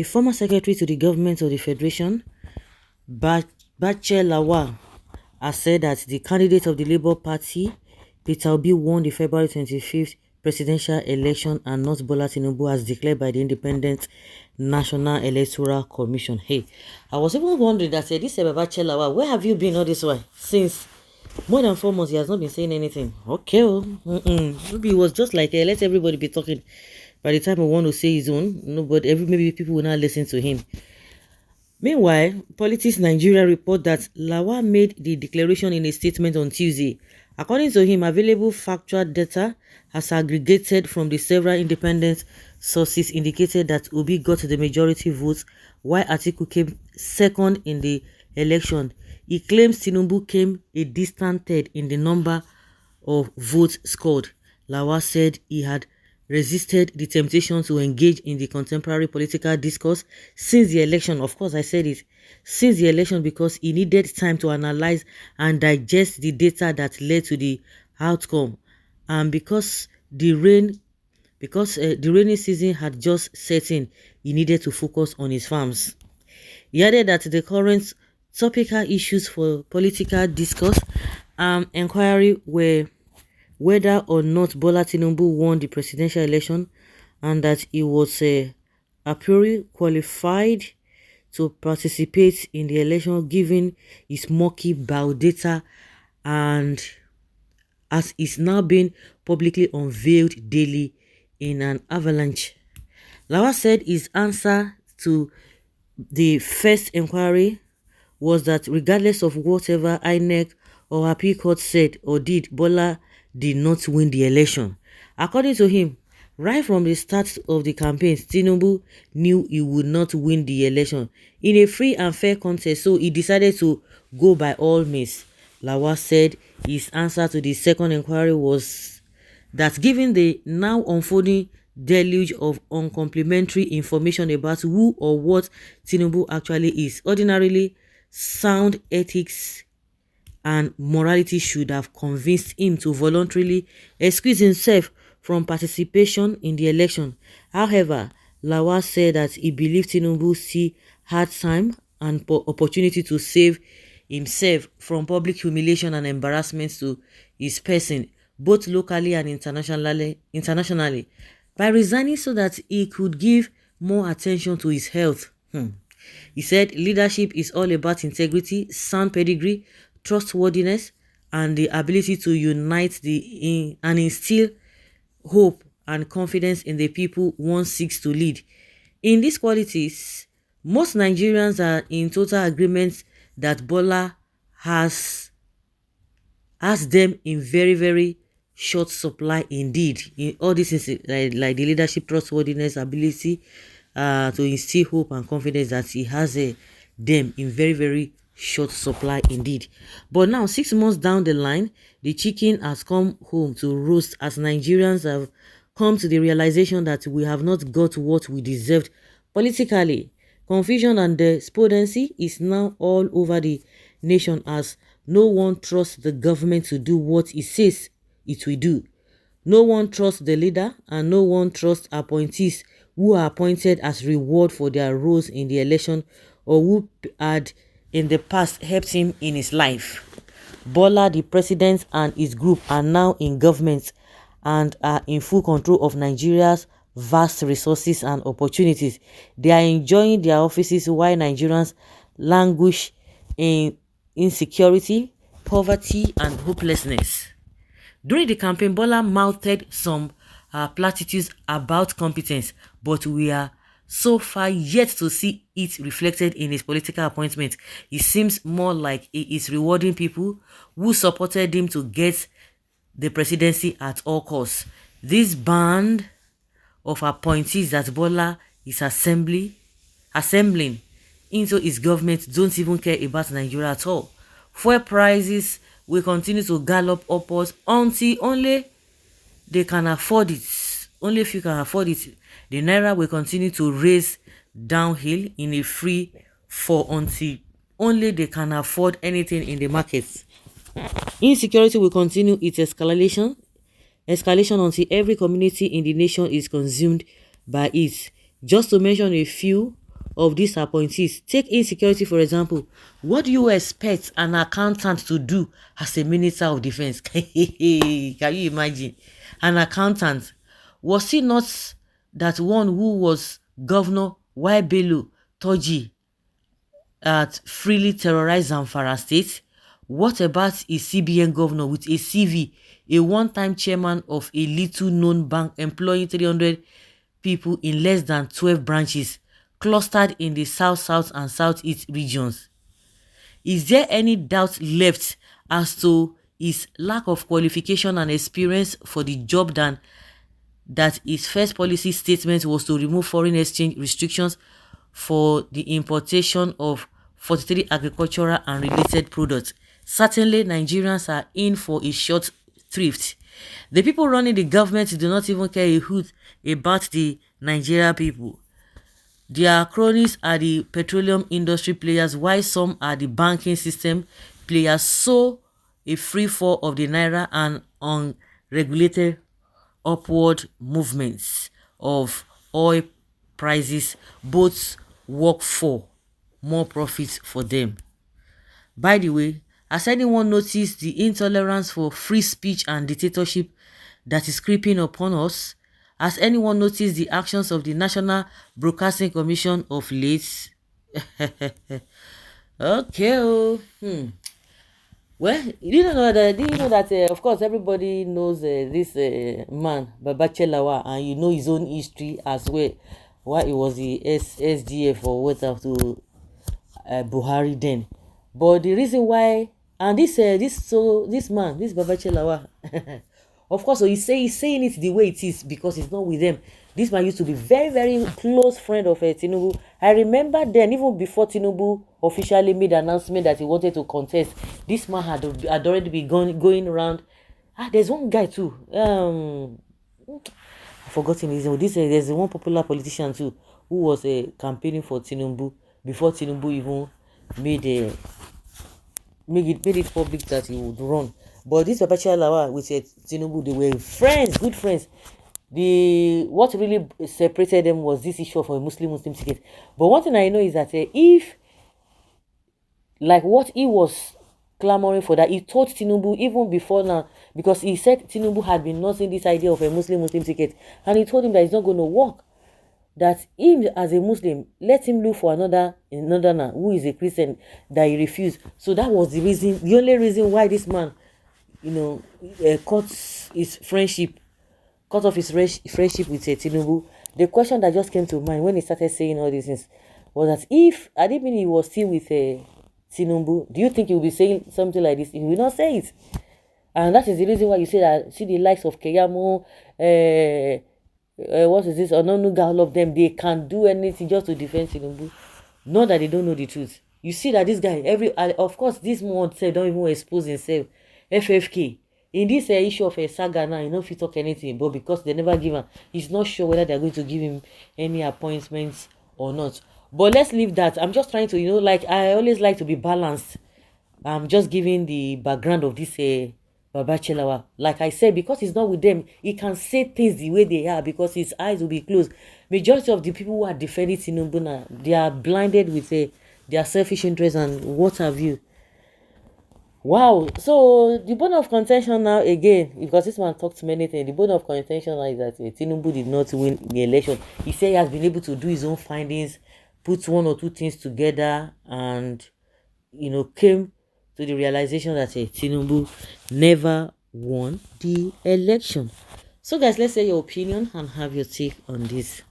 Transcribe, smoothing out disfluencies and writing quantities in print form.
A former secretary to the government of the Federation, Bache Lawal, has said that the candidate of the Labour Party, Peter Obi, won the February 25th presidential election and not Bola Tinubu as declared by the Independent National Electoral Commission. Hey, I was even wondering that this Bache Lawal, where have you been all this while? Since more than 4 months, he has not been saying anything. Okay, maybe it was just like, let everybody be talking. By the time I want to say his own, maybe people will not listen to him. Meanwhile, Politics Nigeria report that Lawal made the declaration in a statement on Tuesday. According to him, available factual data has aggregated from the several independent sources indicated that Obi got the majority votes while Atiku came second in the election. He claims Tinubu came a distant third in the number of votes scored. Lawal said he had resisted the temptation to engage in the contemporary political discourse since the election. Of course, I said it. Since the election, because he needed time to analyze and digest the data that led to the outcome, and because the rainy season had just set in, he needed to focus on his farms. He added that the current topical issues for political discourse inquiry were whether or not Bola Tinubu won the presidential election and that he was a priori qualified to participate in the election given his murky biodata, and as is now being publicly unveiled daily in an avalanche. Lawal said his answer to the first inquiry was that regardless of whatever Inec or Appeal Court said or did, Bola did not win the election. According to him, right from the start of the campaign, Tinubu knew he would not win the election in a free and fair contest, so he decided to go by all means. Lawal said his answer to the second inquiry was that given the now unfolding deluge of uncomplimentary information about who or what Tinubu actually is, ordinarily sound ethics and morality should have convinced him to voluntarily excuse himself from participation in the election. However, Lawal said that he believed Tinubu had time and opportunity to save himself from public humiliation and embarrassment to his person, both locally and internationally, by resigning so that he could give more attention to his health. He said leadership is all about integrity, sound pedigree, trustworthiness, and the ability to unite and instill hope and confidence in the people one seeks to lead. In these qualities, most Nigerians are in total agreement that Bola has them in very, very short supply indeed. In all this is like the leadership, trustworthiness, ability to instill hope and confidence, that he has them in very, very short supply indeed. But now, 6 months down the line, the chicken has come home to roost as Nigerians have come to the realization that we have not got what we deserved politically. Confusion and despondency is now all over the nation as no one trusts the government to do what it says it will do. No one trusts the leader, and no one trusts appointees who are appointed as reward for their roles in the election or who had in the past helped him in his life. Bola, the president, and his group are now in government and are in full control of Nigeria's vast resources and opportunities. They are enjoying their offices while Nigerians languish in insecurity, poverty, and hopelessness. During the campaign, Bola mouthed some platitudes about competence, but we are so far yet to see it reflected in his political appointment. It seems more like he is rewarding people who supported him to get the presidency at all costs. This band of appointees that Bola is assembling into his government don't even care about Nigeria at all. Fuel prices will continue to gallop upwards until only they can afford it. Only if you can afford it. The naira will continue to raise downhill in a free fall until only they can afford anything in the markets. Insecurity will continue its escalation until every community in the nation is consumed by it. Just to mention a few of these appointees. Take insecurity, for example. What do you expect an accountant to do as a minister of defense? Can you imagine? An accountant. Was he not that one who was governor while Bello Toji at freely terrorized Zamfara state? What about a CBN governor with a CV, a one-time chairman of a little-known bank employing 300 people in less than 12 branches, clustered in the south and southeast regions? Is there any doubt left as to his lack of qualification and experience for the job than that his first policy statement was to remove foreign exchange restrictions for the importation of 43 agricultural and related products? Certainly, Nigerians are in for a short thrift. The people running the government do not even care a hoot about the Nigerian people. Their cronies are the petroleum industry players, while some are the banking system players. So, a free fall of the naira and unregulated upward movements of oil prices both work for more profits for them. By the way, has anyone noticed the intolerance for free speech and dictatorship that is creeping upon us? Has anyone noticed the actions of the National Broadcasting Commission of late? Okay. Oh. Well, do you know that of course everybody knows this man, Babache Lawal, and you know his own history as well. Why he was the SDF or what to Buhari then. But the reason why, and this man, this Babache Lawal, of course, so he's saying it the way it is because it's not with them. This man used to be very, very close friend of Tinubu. I remember then, even before Tinubu officially made the announcement that he wanted to contest, this man had already been going around. There's one guy too. I've forgotten his name. There's one popular politician too who was campaigning for Tinubu before Tinubu even made it public that he would run. But this Babacha Lawal with Tinubu, they were friends, good friends. What really separated them was this issue of a Muslim ticket. But one thing I know is that if like what he was clamoring for, that he told Tinubu even before now, because he said Tinubu had been nursing this idea of a Muslim ticket, and he told him that it's not going to work. That him as a Muslim, let him look for another now who is a Christian, that he refused. So that was the only reason why this man, cut off his friendship with Tinubu. The question that just came to mind when he started saying all these things was that if I didn't mean he was still with Tinubu, do you think he will be saying something like this? He will not say it. And that is the reason why you say that, see the likes of Keyamo, what is this, Ononuga, all of them, they can do anything just to defend Tinubu. Not that they don't know the truth. You see that this guy, of course, this one said don't even expose himself. FFK. In this issue of a saga now, if he talk anything, but because they never give him, he's not sure whether they're going to give him any appointments or not. But let's leave that. I'm just trying to, like I always like to be balanced. I'm just giving the background of this Babache Lawal. Like I said, because he's not with them, he can say things the way they are because his eyes will be closed. Majority of the people who are defending Tinubu now, they are blinded with their selfish interests and what have you. Wow. So the bone of contention now again, because this man talked many things, the bone of contention now is that Tinubu did not win the election. He said he has been able to do his own findings, put one or two things together, and came to the realization that Tinubu never won the election. So guys, let's say your opinion and have your take on this.